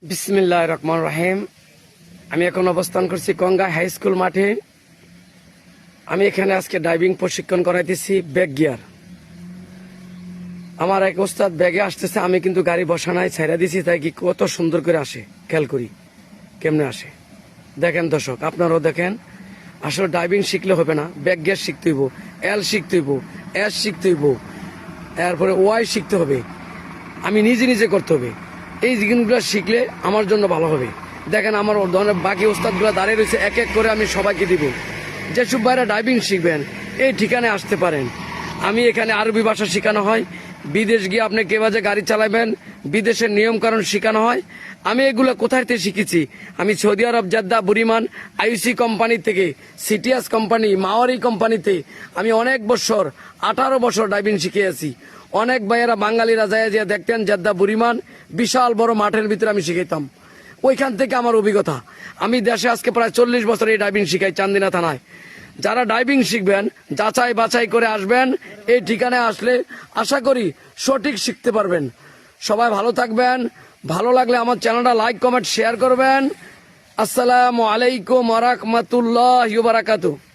বিসমিল্লাহির রহমানির রহিম। আমি এখন অবস্থান করছি কঙ্গা হাই স্কুল মাঠে। আমি এখানে আজকে ড্রাইভিং প্রশিক্ষণ করাইতেছি ব্যাক গিয়ার। আমার এক ওস্তাদ ব্যাগে আসতেছে, আমি কিন্তু গাড়ি বসা নাই, ছেড়ে দিছি, তাই কি কত সুন্দর করে আসে, খেয়াল করি কেমনে আসে। দেখেন দর্শক, আপনারাও দেখেন। আসলে ড্রাইভিং শিখলে হবে না, ব্যাক গিয়ার শিখতে হইব, এল শিখতে হইব, এস শিখতে হইব, এরপরে ওয়াই শিখতে হবে। আমি নিজে নিজে করতে হবে। এই জিনিসগুলো শিখলে আমার জন্য ভালো হবে। দেখেন আমার ধরনের বাকি ওস্তাদগুলো দাঁড়িয়ে রয়েছে, এক এক করে আমি সবাইকে দিব। যেসব ভাইরা ড্রাইভিং শিখবেন এই ঠিকানায় আসতে পারেন। আমি এখানে আরবি ভাষা শেখানো হয়, বিদেশ গিয়ে আপনি কেভাবে গাড়ি চালাবেন বিদেশের নিয়মকানুন শেখানো হয়। আমি এগুলো কোথায় থেকে শিখেছি? আমি সৌদি আরব জেদ্দা বুরিমান আইসি কোম্পানি থেকে, সিটিএস কোম্পানি, মাওয়ারি কোম্পানিতে আমি অনেক বছর 18 বছর ড্রাইভিং শিখিয়েছি। অনেক ভাইয়েরা বাঙালিরা যায় যে দেখতেন জেদ্দা বুরিমান বিশাল বড় মাঠের ভিতরে আমি শিখাইতাম। ওইখান থেকে আমার অভিজ্ঞতা। আমি দেশে আজকে প্রায় 40 বছর এই ড্রাইভিং শিখাই চান্দিনা থানায়। যারা ড্রাইভিং শিখবেন যাচাই বাছাই করে আসবেন। এই ঠিকানায় আসলে আশা করি সঠিক শিখতে পারবেন। সবাই ভালো থাকবেন। ভালো লাগলে আমার চ্যানেলটা লাইক কমেন্ট শেয়ার করবেন। আসসালামু আলাইকুম ওয়া রাহমাতুল্লাহি ওয়া বারাকাতুহু।